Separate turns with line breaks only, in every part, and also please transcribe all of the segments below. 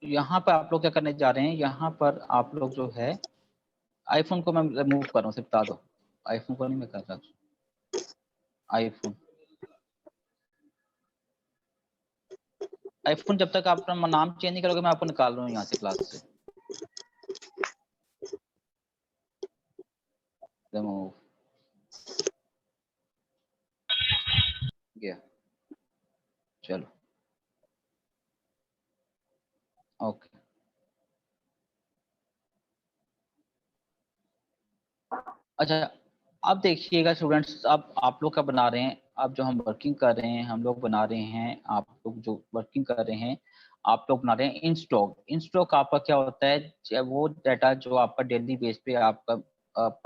यहाँ पर आप लोग क्या करने जा रहे हैं, यहाँ पर आप लोग जो है आईफोन को मैं रिमूव कर रहा हूँ, सिर्फ बता दो। आईफोन को नहीं मैं कर रहा, आईफोन आईफोन जब तक आप अपना नाम चेंज नहीं करोगे मैं आपको निकाल रहा हूँ यहाँ से क्लास से। रिमूव गया, चलो ओके। अच्छा अब देखिएगा स्टूडेंट्स, अब आप लोग क्या बना रहे हैं, अब जो हम वर्किंग कर रहे हैं हम लोग बना रहे हैं, आप लोग जो वर्किंग कर रहे हैं आप लोग बना रहे हैं इन स्टॉक। इन स्टॉक आपका क्या होता है, वो डाटा जो आपका डेली बेस पे आपका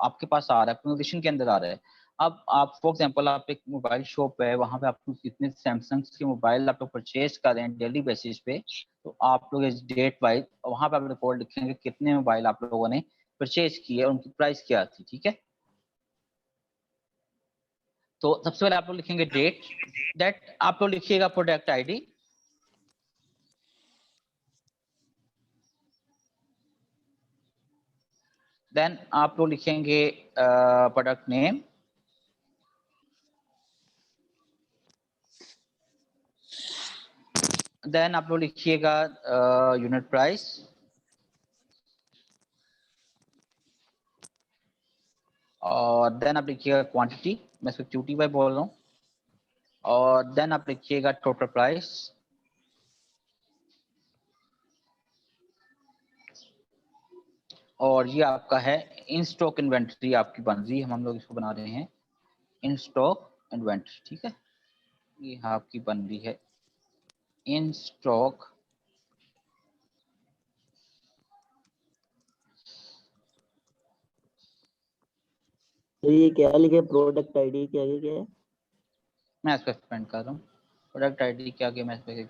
आपके पास आ रहा है, कन्वर्सेशन के अंदर आ रहा है। अब आप फॉर एग्जांपल आप एक मोबाइल शॉप है, वहां पे आप कितने सैमसंग के मोबाइल आप लोग परचेज कर रहे हैं डेली बेसिस पे, तो आप लोग इस डेट वाइज वहां पे आप रिकॉर्ड लिखेंगे कितने मोबाइल आप लोगों ने परचेज किए और उनकी प्राइस क्या थी, ठीक है। तो सबसे पहले आप लोग लिखेंगे डेट, दैट आप लोग लिखिएगा प्रोडक्ट आईडी, देन आप लोग लिखेंगे प्रोडक्ट नेम, देन आप लोग लिखिएगा यूनिट प्राइस, और देन आप लिखिएगा क्वांटिटी, मैं इसको क्यूटी बाय बोल रहा हूँ, और देन आप लिखिएगा टोटल प्राइस, और ये आपका है इन स्टॉक इन्वेंट्री आपकी बन रही है, हम लोग इसको बना रहे हैं इन स्टॉक इन्वेंट्री, ठीक है। ये आपकी बन रही है इन स्टॉक
तो ये क्या लिखे, प्रोडक्ट आईडी क्या क्या है,
मैं इसको एक्सपेंड कर रहा हूँ, प्रोडक्ट आईडी क्या मैं इस पे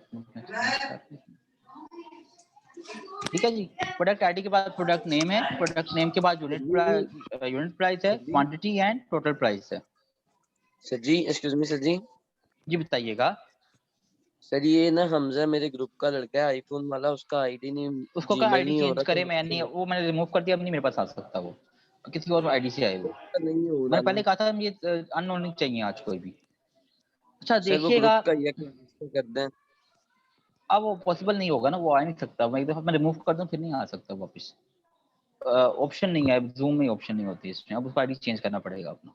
ठीक है जी। प्रोडक्ट आईडी के बाद प्रोडक्ट नेम है, प्रोडक्ट नेम के बाद यूनिट प्राइस है, क्वांटिटी एंड टोटल प्राइस है।
सर जी एक्सक्यूज मी सर
जी बताइएगा।
सर ये ना हमजा मेरे ग्रुप का लड़का है आईफोन वाला, उसका आईडी नहीं,
उसको का
जीमेल
आईडी
नहीं हो
चेंज
रहा
करे,
तो
मैं नहीं, वो मैंने रिमूव कर दिया, अब नहीं मेरे पास आ सकता, वो किसी और आईडी से आए वो।
नहीं हो
मैंने
रहा
पहले
ना
कहा था ये अननोन नहीं चाहिए आज कोई भी। अच्छा
सर, वो
देखिएगा,
ग्रुप का ये कर दें।
अब वो पॉसिबल नहीं होगा ना, वो आ नहीं सकता, मैं एक दफा मैं रिमूव कर दूं फिर नहीं आ सकता वापस, ऑप्शन नहीं है जूम में, ऑप्शन नहीं होती इसमें, अब उसको आईडी चेंज करना पड़ेगा अपना।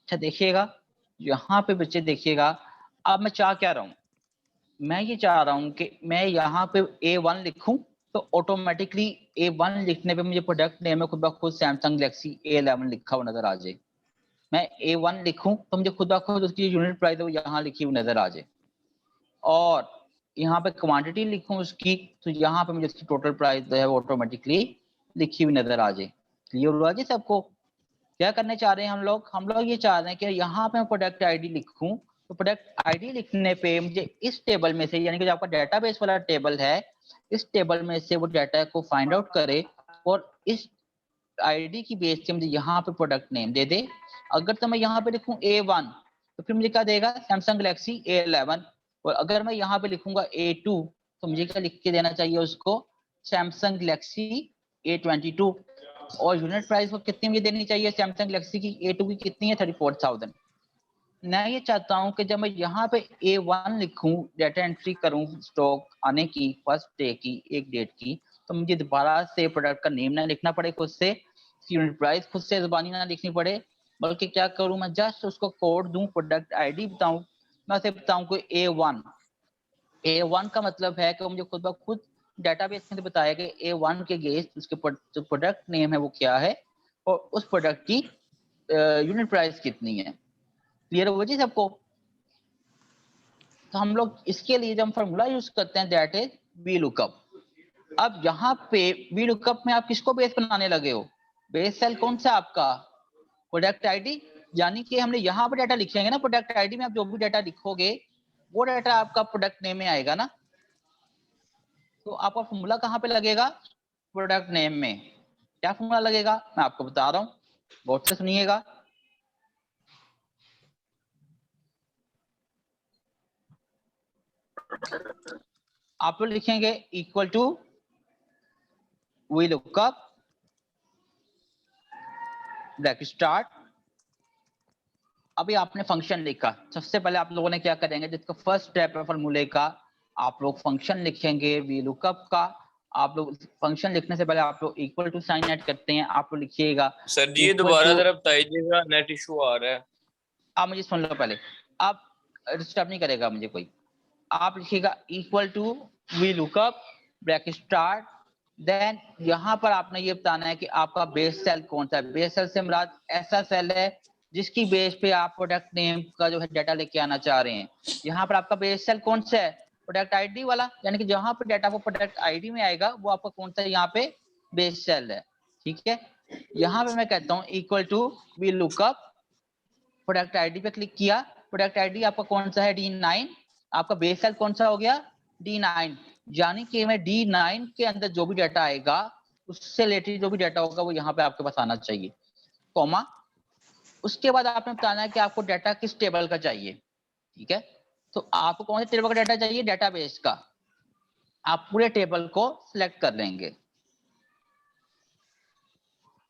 अच्छा देखिएगा यहाँ पे बच्चे देखिएगा, अब मैं चाह क्या रहा हूँ, मैं ये चाह रहा हूँ कि मैं यहाँ पे A1 लिखूं तो ऑटोमेटिकली A1 लिखने पे मुझे प्रोडक्ट नेम में खुद ब खुद सैमसंग गैलेक्सी A11 लिखा हुआ नजर आ जाए। मैं A1 लिखूं तो मुझे खुद ब खुद उसकी यूनिट प्राइस है वो यहाँ लिखी हुई नजर आ जाए, और यहाँ पे क्वांटिटी लिखूं उसकी तो यहाँ पे मुझे उसकी टोटल प्राइस जो है वो ऑटोमेटिकली लिखी हुई नजर आ जाए। क्लियर हुआ जी सबको? क्या करने चाह रहे हैं हम लोग ये चाह रहे हैं कि यहाँ पे मैं प्रोडक्ट आईडी लिखूं, तो प्रोडक्ट आईडी लिखने पे मुझे इस टेबल में से, यानी कि जो आपका डेटाबेस वाला टेबल है, इस टेबल में से वो डाटा को फाइंड आउट करे और इस आईडी की बेस से मुझे यहाँ पे प्रोडक्ट नेम दे दे। अगर तो मैं यहाँ पे लिखूं A1 तो फिर मुझे क्या देगा, सैमसंग गैलेक्सी A11, और अगर मैं यहाँ पे लिखूंगा A2 तो मुझे क्या लिख के देना चाहिए उसको, सैमसंग गैलेक्सी A22, और यूनिट प्राइस को कितनी मुझे देनी चाहिए, सैमसंग गैलेक्सी की A2 की कितनी है 34,000। मैं ये चाहता हूं कि जब मैं यहाँ पे A1 लिखूं, डाटा एंट्री करूं स्टॉक आने की फर्स्ट डे की एक डेट की, तो मुझे दोबारा से प्रोडक्ट का नेम ना लिखना पड़े खुद से, यूनिट प्राइस खुद से जुबानी ना लिखनी पड़े, बल्कि क्या करूं मैं जस्ट उसको कोड दूं, प्रोडक्ट आईडी बताऊं, मैं उसे बताऊं कि A1 का मतलब है कि मुझे खुद ब खुद डेटाबेस में बताया कि A1 के अगेंस्ट उसके जो प्रोडक्ट नेम है वो क्या है और उस प्रोडक्ट की यूनिट प्राइस कितनी है। क्लियर हो जी सबको? तो हम लोग इसके लिए जब फॉर्मूला यूज करते हैं दैट इज वी लुकअप। अब यहाँ पे वी लुकअप में आप किसको बेस बनाने लगे हो, बेस सेल कौन सा आपका, प्रोडक्ट आईडी, यानी कि हमने यहाँ पर डाटा लिखेंगे ना, प्रोडक्ट आईडी में आप जो भी डाटा लिखोगे वो डाटा आपका प्रोडक्ट नेम में आएगा ना, तो आपका फॉर्मूला कहाँ पे लगेगा, प्रोडक्ट नेम में। क्या फॉर्मूला लगेगा मैं आपको बता रहा हूँ, बहुत से सुनिएगा। आप लोग लिखेंगे equal to V lookup bracket start. अभी आपने फंक्शन लिखा, सबसे पहले आप लोगों ने क्या करेंगे, जिसका फर्स्ट स्टेप है फॉर्मूले का, आप लोग फंक्शन लिखेंगे वी लुकअप का। आप लोग फंक्शन लिखने से पहले आप लोग इक्वल टू साइन ऐड करते हैं, आप लोग लिखिएगा
सर जी ये दोबारा जरा बताइएगा, नेट इशू आ रहा है।
आप मुझे सुन लो पहले, आप डिस्टर्ब नहीं करेगा मुझे कोई। आप लिखिएगा equal to V lookup bracket start, then यहाँ पर आपने ये बताना है कि आपका बेस सेल कौन सा है। बेस सेल से मुराद ऐसा सेल है जिसकी बेस पे आप प्रोडक्ट नेम का जो है डाटा लेके आना चाह रहे हैं। यहाँ पर आपका बेस सेल कौन सा है, प्रोडक्ट आईडी वाला, यानी कि जहां पर डाटा वो प्रोडक्ट आईडी में आएगा वो आपका कौन सा यहाँ पे बेस सेल है। ठीक है, यहाँ पे मैं कहता हूँ equal to V lookup, product ID पे क्लिक किया, प्रोडक्ट आईडी आपका कौन सा है D9, आपका बेस सेल कौन सा हो गया D9, यानी कि मैं D9 के अंदर जो भी डाटा आएगा उससे रिलेटेड जो भी डाटा होगा वो यहाँ पे आपके पास आना चाहिए, कॉमा। उसके बाद आपने बताना है कि आपको डाटा किस टेबल का चाहिए। ठीक है, तो आपको कौन से टेबल का डाटा चाहिए, डेटाबेस का। आप पूरे टेबल को सिलेक्ट कर लेंगे।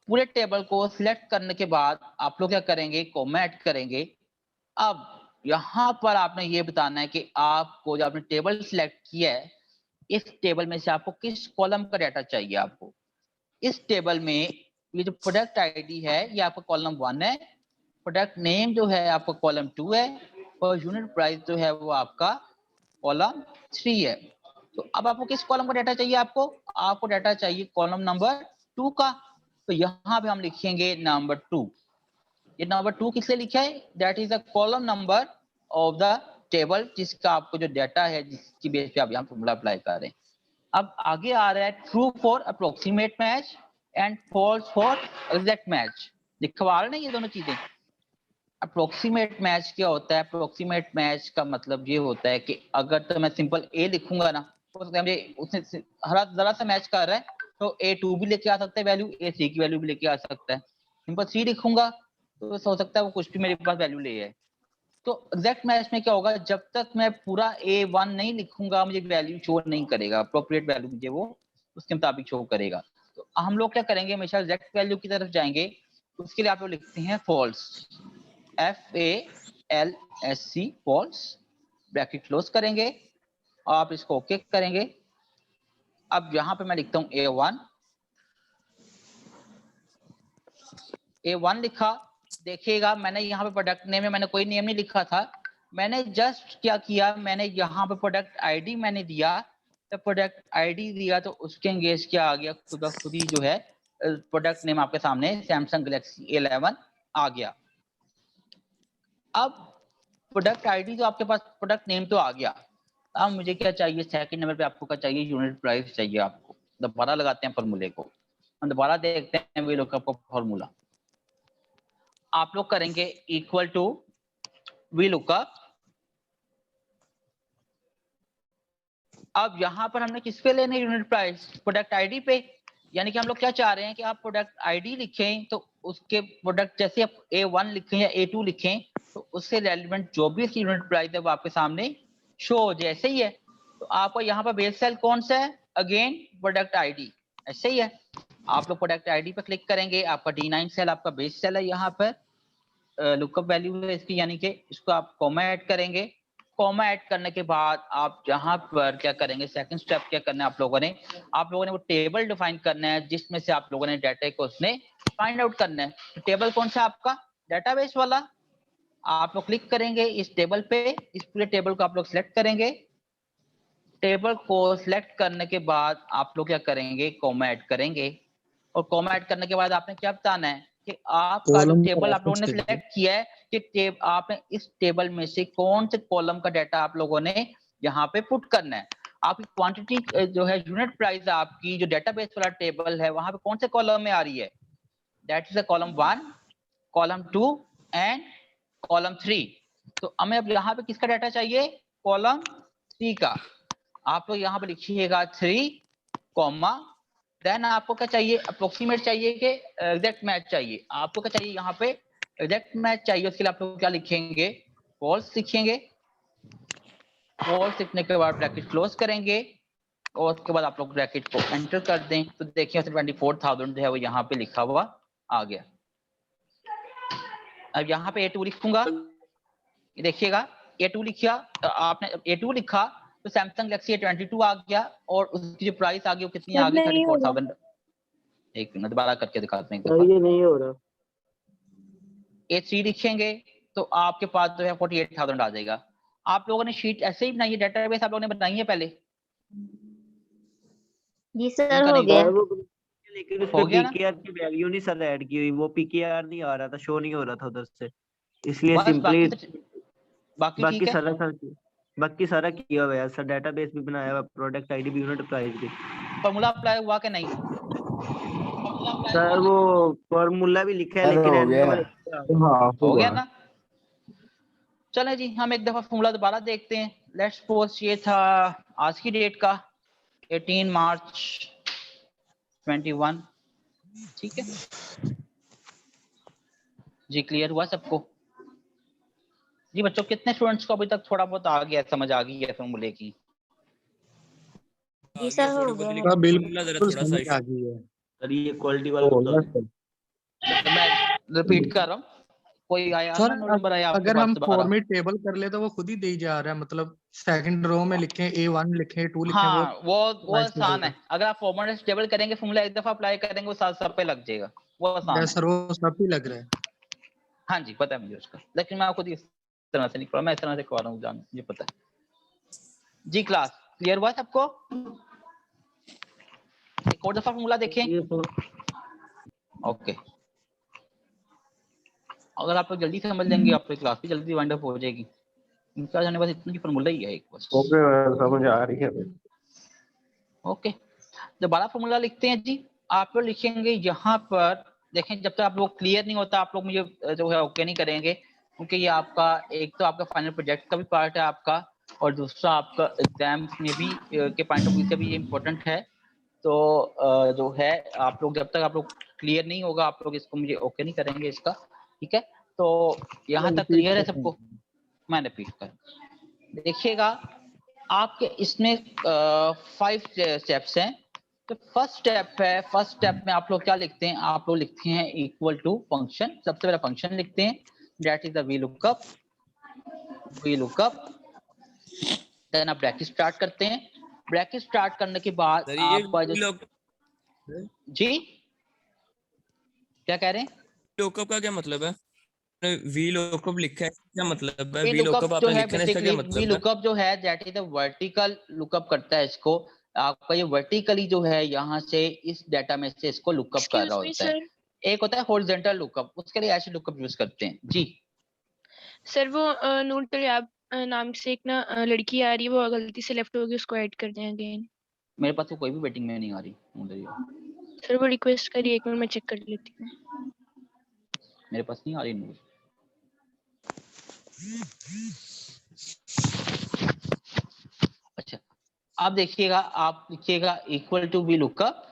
पूरे टेबल को सिलेक्ट करने के बाद आप लोग क्या करेंगे, कॉमा ऐड करेंगे। अब यहाँ पर आपने ये बताना है कि आपको जो आपने टेबल सिलेक्ट किया है इस टेबल में से आपको किस कॉलम का डाटा चाहिए। आपको इस टेबल में ये जो प्रोडक्ट आईडी है ये आपका कॉलम 1 है, प्रोडक्ट नेम जो है आपका कॉलम 2 है, और यूनिट प्राइस जो है वो आपका कॉलम 3 है। तो अब आपको किस कॉलम का डाटा चाहिए, आपको डाटा चाहिए कॉलम नंबर 2 का। तो यहाँ पे हम लिखेंगे नंबर 2। ये नंबर 2 किस लिए लिखा है, that is the column number of the table, जिसका आपको जो डाटा है जिसकी बेस पे आप यहाँ फॉर्मूला अप्लाई कर रहे हैं। अब आगे आ रहा है true for approximate match and false for exact match. लिखवा रहे हैं ये दोनों चीजें। अप्रोक्सीमेट मैच क्या होता है, अप्रोक्सीमेट मैच का मतलब ये होता है कि अगर तो मैं सिंपल ए लिखूंगा ना, हो सकता है मुझे उससे जरा सा मैच कर रहा है तो A2 भी लेके आ सकता है वैल्यू, A3 की वैल्यू भी लेके आ सकता है। सिंपल 3 लिखूंगा तो हो सकता है वो कुछ भी मेरे पास वैल्यू ले है। तो एग्जैक्ट मैच में क्या होगा, जब तक मैं पूरा A1 नहीं लिखूंगा मुझे वैल्यू शो नहीं करेगा, अप्रोप्रिएट वैल्यू मुझे वो उसके मुताबिक शो करेगा। तो हम लोग क्या करेंगे, हमेशा एग्जैक्ट वैल्यू की तरफ जाएंगे। उसके लिए आप लोग लिखते हैं false, FALSC false, bracket close करेंगे और आप इसको ओके करेंगे। अब यहाँ पे मैं लिखता हूँ A1 लिखा। देखिएगा मैंने यहाँ पे प्रोडक्ट नेम में मैंने कोई नेम नहीं लिखा था, मैंने जस्ट क्या किया, मैंने यहाँ पे प्रोडक्ट आईडी मैंने दिया। जब प्रोडक्ट आईडी दिया तो उसके एंगेज क्या आ गया, खुद ही जो है प्रोडक्ट नेम आपके सामने सैमसंग गैलेक्सी A11 आ गया। अब प्रोडक्ट आईडी जो आपके पास, प्रोडक्ट नेम तो आ गया। अब मुझे क्या चाहिए, सेकंड नंबर पे आपको क्या चाहिए, यूनिट प्राइस चाहिए। आपको दोबारा लगाते हैं फॉर्मूले को, हम दोबारा देखते हैं वी लुकअप का फॉर्मूला। आप लोग करेंगे इक्वल टू वी लुकअप। अब यहाँ पर हमने किस पे लेने यूनिट प्राइस, प्रोडक्ट आईडी पे। यानी कि हम लोग क्या चाह रहे हैं कि आप प्रोडक्ट आईडी लिखें तो उसके प्रोडक्ट जैसे आप A1 लिखें या A2 लिखें तो उससे रेलिवेंट जो भी उसकी यूनिट प्राइस है वो आपके सामने शो हो जाए। ऐसे ही है। तो आपको यहाँ पर बेस सेल कौन सा है, अगेन प्रोडक्ट आईडी, ऐसे ही है। आप लोग प्रोडक्ट आईडी पर क्लिक करेंगे, आपका D9 सेल आपका बेस सेल है। यहाँ पर लुकअप वैल्यू है इसकी, यानी कि इसको आप कॉमा ऐड करेंगे। कॉमा ऐड करने के बाद आप जहां पर क्या करेंगे, सेकंड स्टेप क्या करना है आप लोगों ने वो टेबल डिफाइन करना है जिसमें से आप लोगों ने डाटा को उसने फाइंड आउट करना है। तो टेबल कौन सा आपका, डेटाबेस वाला। आप लोग क्लिक करेंगे इस टेबल पे, इस पूरे टेबल को आप लोग सिलेक्ट करेंगे। टेबल को सिलेक्ट करने के बाद आप लोग क्या करेंगे, कॉमा ऐड करेंगे। और कॉमा ऐड करने के बाद आपने क्या बताना है कि आपका जो टेबल आप लोगों ने सिलेक्ट किया है कि आपने इस टेबल में से कौन से कॉलम का डाटा आप लोगों ने यहाँ पे पुट करना है। आपकी क्वांटिटी जो है, यूनिट प्राइस आपकी जो डेटाबेस वाला टेबल है वहां पे कौन से कॉलम में आ रही है, that is column 1, column 2 and column 3। तो हमें अब यहाँ पे किसका डाटा चाहिए, कॉलम 3 का। आप लोग यहाँ पे लिखिएगा 3 कॉमा, देन आपको क्या चाहिए, अप्रोक्सीमेट चाहिए कि एग्जैक्ट मैच चाहिए। आपको क्या चाहिए, यहाँ पे एग्जैक्ट मैच चाहिए। उसके लिए आप लोग क्या लिखेंगे, फॉल्स लिखेंगे। फॉल्स लिखने के बाद ब्रैकेट क्लोज करेंगे और उसके बाद आप लोग ब्रैकेट को एंटर कर दें तो देखिए 24,000 जो है वो यहाँ पे लिखा हुआ आ गया। अब यहाँ पे A2 लिखूंगा, देखिएगा A2 लिखा, आपने A2 लिखा तो सैमसंग गैलेक्सी A22 आ गया और उसकी जो प्राइस आ गई वो कितनी आ गई 34,000। एक मिनट दोबारा करके दिखाते हैं एक दफा।
ये नहीं हो रहा।
A3 लिखेंगे तो आपके पास जो है 48,000 आ जाएगा। आप लोगों ने शीट ऐसे ही बनाई है, डेटाबेस आप लोगों ने बनाई है पहले?
जी सर
उनका
हो
नहीं
गया।
लेकिन
हो
उसमें
गया ना?
पीकेआर की वैल्यू नहीं सर ऐड की हुई, वो पीकेआर नहीं आ रहा था, शो नहीं हो रहा था उधर से, इसलिए
बस
सिंपली
बाकी
बाकी
ठीक है।
बाकी सारा किया हुआ है सर, डेटाबेस भी बनाया हुआ, प्रोडक्ट आईडी भी, यूनिट प्राइस भी।
फॉर्मूला अप्लाई हुआ कि नहीं?
सर वो फॉर्मूला भी लिखा है
सर
लेकिन
हो
एंड
गया।
में
हाँ
हो गया ना? चले जी हम एक दफा फॉर्मूला दोबारा देखते हैं। लेट्स सपोज ये था आज की डेट का 18 मार्च 21, ठीक है जी। क्लियर हुआ सबको? जी बच्चों कितने स्टूडेंट्स को अभी तक थोड़ा बहुत आ गया, समझ आ गई है फॉर्मूले की?
जी सर हो गया।
हाँ, बिल्कुल समझ आ गई है।
सर ये क्वालिटी वाला बता दो।
तो मैं रिपीट कर रहा हूँ, कोई आया
सर
ना नंबर आया आपके
अगर
पास
हम
दोबारा?
फॉर्मेट टेबल कर ले तो वो खुद ही दे जा रहा है, मतलब सेकंड रो में लिखें A1 लिखें A2 लिखें,
हाँ वो
वाइस
आसान
टेबल
है। अगर आप फॉर्मेट टेबल करेंगे फॉर्मूला एक दफा अप्लाई करेंगे वो साथ सब पे लग जाएगा, वो आसान है।
सर वो सब ही लग रहा है।
हाँ जी पता है मुझे उसका, लेकिन मैं खुद इस तरह से नहीं पढ़ा, मैं इस तरह से करवा रहा हूँ, जान मुझे पता है जी। क्लास क्लियर हुआ सबको? एक और दफा फॉर्मूला देखें। ओके, अगर आप लोग जल्दी से समझ लेंगे आप लोग क्लास भी जल्दी वाइंड अप हो जाएगी। इनका जाने बस इतना ही फॉर्मूला ही है एक बस।
ओके समझ आ रही है।
ओके, दोबारा फॉर्मूला लिखते हैं जी। आप लोग लिखेंगे यहाँ पर, देखें जब तक आप लोग क्लियर नहीं होता आप लोग मुझे जो है ओके नहीं करेंगे, क्योंकि ये आपका एक तो आपका फाइनल प्रोजेक्ट का भी पार्ट है आपका, और दूसरा आपका एग्जाम में भी के पॉइंट ऑफ व्यू से भी ये इम्पोर्टेंट है। तो जो है आप लोग जब तक आप लोग क्लियर नहीं होगा आप लोग इसको मुझे ओके नहीं करेंगे इसका, ठीक है? तो यहाँ तक क्लियर है सबको? मैं रिपीट कर, देखिएगा आपके इसमें 5 स्टेप्स हैं। तो फर्स्ट स्टेप है, फर्स्ट स्टेप में आप लोग क्या लिखते हैं? आप लोग लिखते हैं इक्वल टू फंक्शन, सबसे पहले फंक्शन लिखते हैं, that is the V lookup, then आप ब्रैकेट स्टार्ट करते हैं। ब्रैकेट स्टार्ट करने के बाद आपका जो जी क्या कह रहे हैं?
लुकअप का क्या मतलब है? वी लुकअप लिखा है क्या मतलब है?
वी
वी लुकअप
लुकअप जो
आपने
है
लिखा है इसका
बेसिकली,
क्या
वी
मतलब है?
लुकअप जो है that is the vertical lookup करता है इसको। आपका ये वर्टिकली जो है यहाँ से इस डाटा में से इसको लुकअप कर रहा होता है। एक होता है हॉरिजॉन्टल लुकअप, उसके लिए ऐसे लुकअप यूज करते हैं जी।
सर वो नोट आप नाम से एक ना लड़की आ रही है, वो गलती से लेफ्ट हो गई, उसको ऐड कर दें अगेन।
मेरे पास तो कोई भी वेटिंग में नहीं आ रही
सर वो रिक्वेस्ट करिए, एक मिनट में चेक कर लेती हूँ।
मेरे पास नहीं आ रही नूर। अच्छा आप देखिएगा, आप लिखिएगा equal to V lookup.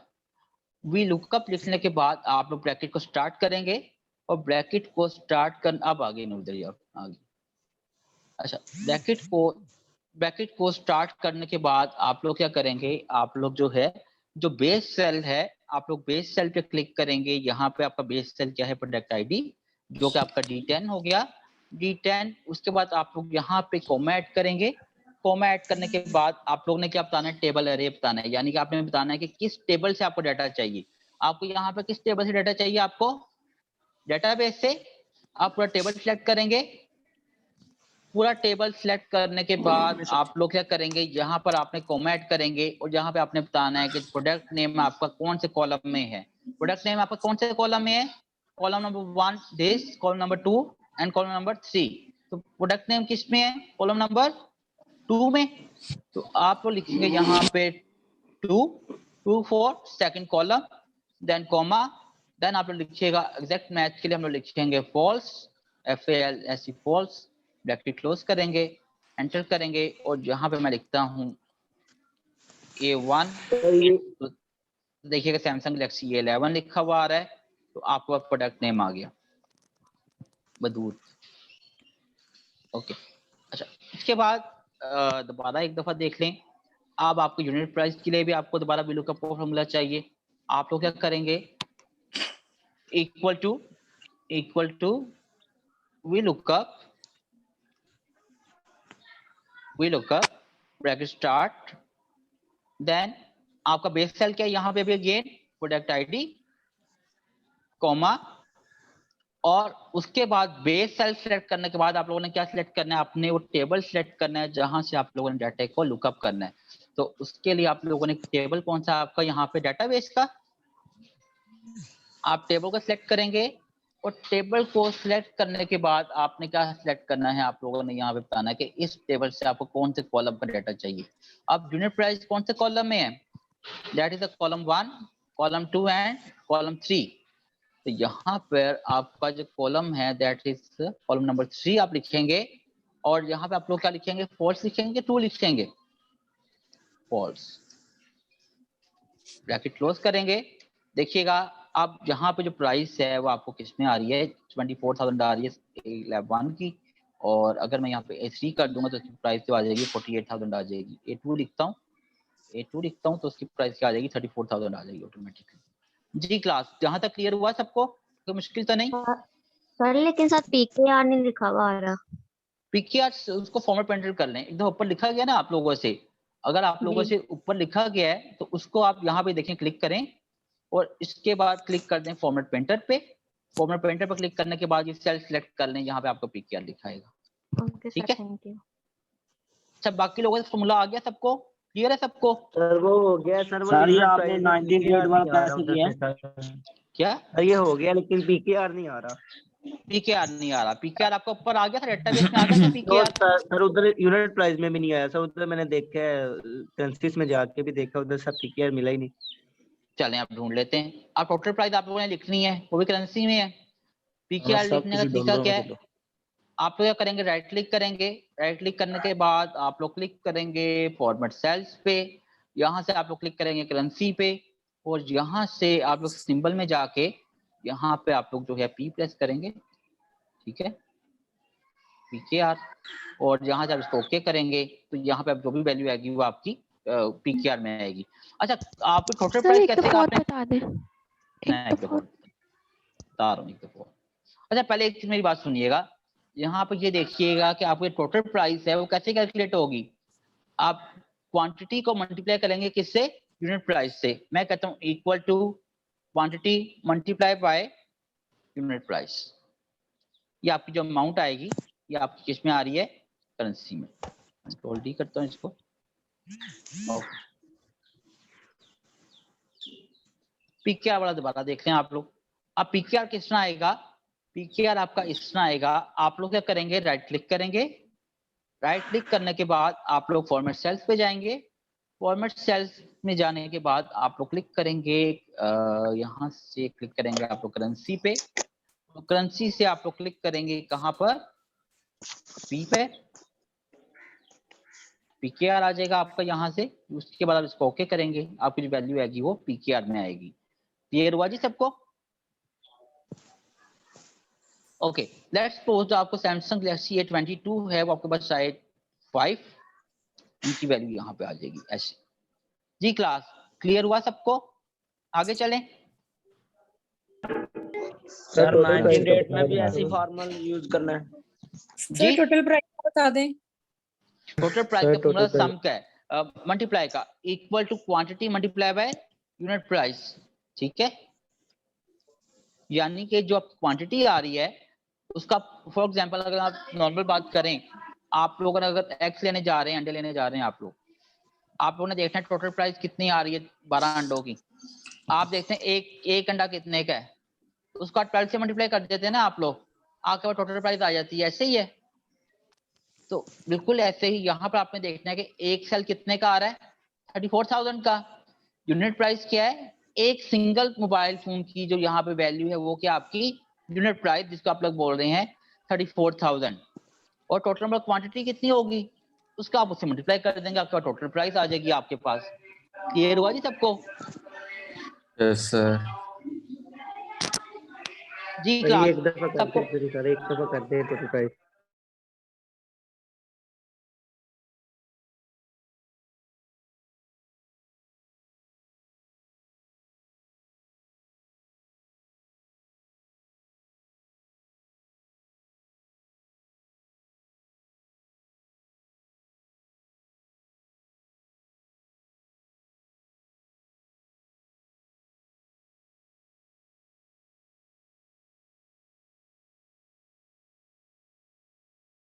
V lookup लिखने के बाद आप लोग ब्रैकेट को स्टार्ट करेंगे और ब्रैकेट को स्टार्ट कर, अब आगे नूर दरिया आगे। अच्छा ब्रैकेट को स्टार्ट करने के बाद आप लोग क्या करेंगे? आप लोग जो है जो बेस सेल है आप लोग बेस सेल पे क्लिक करेंगे। यहाँ पे आपका बेस सेल क्या है? प्रोडक्ट आईडी, जो कि आपका D10 हो गया, D10। उसके बाद आप लोग यहाँ पे कॉमा ऐड करेंगे। कॉमा ऐड करने के बाद आप लोग ने क्या बताना है? टेबल एरे बताना है, यानी कि आपने बताना है कि किस टेबल से आपको डाटा चाहिए। आपको यहाँ पे किस टेबल से डाटा चाहिए? आपको डेटाबेस से। आप पूरा टेबल सिलेक्ट करेंगे। पूरा टेबल सिलेक्ट करने के बाद आप लोग क्या करेंगे? यहाँ पर आपने कॉमा ऐड करेंगे और यहाँ पे आपने बताना है कि प्रोडक्ट नेम आपका कौन से कॉलम में है। प्रोडक्ट नेम आपका कौन से कॉलम में है? Column number 1 this, column number 2 and column number 3। तो प्रोडक्ट नेम किस में है? कॉलम नंबर 2 में। तो आप लोग लिखेंगे यहाँ पे 2 for second column, then comma, then आप लोग लिखिएगा एग्जैक्ट मैच के लिए हम लोग लिखेंगे false, FALSE false, bracket close करेंगे, एंटर करेंगे और यहाँ पे मैं लिखता हूँ A1। तो देखिएगा सैमसंग गैलेक्सी A11 लिखा हुआ आ रहा है, तो आपका प्रोडक्ट नेम आ गया बदूर। ओके, अच्छा इसके बाद दोबारा एक दफा देख लें। अब आपको यूनिट प्राइस के लिए भी आपको दोबारा VLOOKUP का फॉर्मूला चाहिए। आप लोग क्या करेंगे, equal to VLOOKUP bracket start, then आपका बेस सेल क्या है यहाँ पे भी अगेन प्रोडक्ट आईडी, कॉमा, और उसके बाद बेस सेल सिलेक्ट करने के बाद आप लोगों ने क्या सिलेक्ट करना है, आपने वो टेबल सिलेक्ट करना है जहां से आप लोगों ने डाटा को लुकअप करना है। तो उसके लिए आप लोगों ने टेबल कौन सा आपका यहाँ पे डेटाबेस का, आप टेबल को सिलेक्ट करेंगे और टेबल को सिलेक्ट करने के बाद आपने क्या सिलेक्ट करना है, आप लोगों ने यहाँ पे बताना है कि इस टेबल से आपको कौन से कॉलम का डाटा चाहिए। अब यूनिट प्राइस कौन से कॉलम में है, that is the column 1, column 2 and column 3। तो यहाँ पर आपका जो कॉलम है दैट इज कॉलम नंबर 3 आप लिखेंगे, और यहाँ पे आप लोग क्या लिखेंगे, फॉल्स लिखेंगे, ट्रू लिखेंगे, फॉल्स, ब्रैकेट क्लोज करेंगे। देखिएगा अब यहाँ पे जो प्राइस है वो आपको किस में आ रही है, 24,000 आ रही है लैब 1 की, और अगर मैं यहाँ पे A3 कर दूंगा तो उसकी प्राइस जो आ जाएगी 48,000 आ जाएगी। A2 लिखता हूँ तो उसकी प्राइस क्या आ जाएगी, 34,000 आ जाएगी ऑटोमेटिकली। जी क्लास, जहां तक क्लियर हुआ सबको, कोई मुश्किल तो नहीं?
सर लेकिन साथ PKR नहीं लिखा हुआ आ रहा।
PKR उसको फॉर्मेट पेंटर कर लें, एकदम ऊपर लिखा गया ना आप लोगों से, अगर आप लोगों से ऊपर लिखा गया है तो उसको आप यहाँ पे देखें, क्लिक करें और इसके बाद क्लिक कर दें फॉर्मेट पेंटर पे। फॉर्मेट पेंटर पर क्लिक करने के बाद ये सेल सिलेक्ट कर लें, यहाँ पे आपको PKR लिखाएगा। ठीक है,
थैंक यू।
अच्छा बाकी लोगों से फॉर्मूला आ गया सबको, क्लियर है सबको?
सर वो हो गया सर, वो
सर ये
यूनिट
आपने
प्राइस
98 वाला कैसे किया?
क्या
सर ये हो गया, लेकिन PKR नहीं आ रहा।
PKR नहीं आ रहा? PKR आपका ऊपर आ गया था, डेटाबेस में आ गया था PKR?
सर उधर यूनिट प्राइस में भी नहीं आया सर, उधर मैंने देखा है, सेंसिस में जाके भी देखा, उधर सब PKR मिला ही नहीं।
चलें आप ढूंढ लेते हैं। आप टोटल प्राइस आप लोगों ने लिखनी है, वो भी करेंसी में है। PKR लिखने का तरीका क्या है, आप लोग क्या करेंगे, राइट क्लिक करेंगे, राइट क्लिक करने के बाद आप लोग क्लिक करेंगे फॉर्मेट सेल्स पे, यहाँ से आप लोग क्लिक करेंगे करेंसी पे, और यहाँ से आप लोग सिंबल में जाके यहाँ पे आप लोग जो है P प्रेस करेंगे, ठीक है, PKR, और यहाँ से आप इसको ओके करेंगे तो यहाँ पे आप जो भी वैल्यू आएगी वो आपकी PKR में आएगी। अच्छा आपको टोटल प्राइस कैसे
बता दें,
बता रहा हूँ। अच्छा पहले एक चीज मेरी बात सुनिएगा, यहाँ पे ये देखिएगा कि आपकी टोटल प्राइस है वो कैसे कैलकुलेट होगी। आप क्वांटिटी को मल्टीप्लाई करेंगे किससे, यूनिट प्राइस से। मैं कहता हूँ equal to quantity multiply by unit price, ये आपकी जो अमाउंट आएगी ये आपकी किस में आ रही है, करेंसी में। कंट्रोल D करता हूँ इसको, PKR वाला दोबारा देख लें आप लोग। अब PKR किस तरह आएगा, PKR आपका इस तरह आएगा। आप लोग क्या करेंगे, राइट क्लिक करेंगे, राइट क्लिक करने के बाद आप लोग फॉर्मेट सेल्स पे जाएंगे, फॉर्मेट सेल्स में जाने के बाद आप लोग क्लिक करेंगे, यहाँ से क्लिक करेंगे आप लोग करेंसी पे, तो करेंसी से आप लोग क्लिक करेंगे कहाँ पर, P पे, PKR आ जाएगा आपका यहाँ से। उसके बाद आप इसको ओके करेंगे, आपकी जो वैल्यू आएगी वो PKR में आएगी। क्लियर हुआ जी सबको? ओके लेट्स सपोज आपको सैमसंग गैलेक्सी A22 है, वो आपके पास शायद 5, इनकी वैल्यू यहाँ पे आ जाएगी ऐसे। जी क्लास क्लियर हुआ सबको, आगे चलें।
सर 98 में भी ऐसी फॉर्मूला यूज करना है?
जी
टोटल प्राइस बता दें।
टोटल प्राइस का फॉर्मूला सम का है, मल्टीप्लाई का, equal to quantity multiply by unit price. ठीक है, यानी कि जो आप क्वांटिटी आ रही है उसका, फॉर एग्जांपल अगर आप नॉर्मल बात करें, आप लोग अगर एग्स लेने जा रहे हैं, अंडे लेने जा रहे हैं, आप लोगों ने देखना है टोटल प्राइस कितनी आ रही है 12 अंडों की। आप देखते हैं एक अंडा कितने का है, उसको 12 से मल्टीप्लाई कर देते हैं ना आप लोग, आपके पास टोटल प्राइस आ जाती है। ऐसे ही है, तो बिल्कुल ऐसे ही यहाँ पर आपने देखना है कि एक सेल कितने का आ रहा है, 34,000 का। यूनिट प्राइस क्या है, एक सिंगल मोबाइल फोन की जो यहाँ पे वैल्यू है वो क्या आपकी यूनिट प्राइस, जिसको आप लोग बोल रहे हैं 34,000, और टोटल नंबर क्वांटिटी कितनी होगी उसका आप उससे मल्टीप्लाई कर देंगे, आपका टोटल प्राइस आ जाएगी आपके पास। क्लियर हुआ जी सबको?
Yes sir.
जी
सर
क्लास
एक दफा
सबको
कर दे टोटल प्राइस।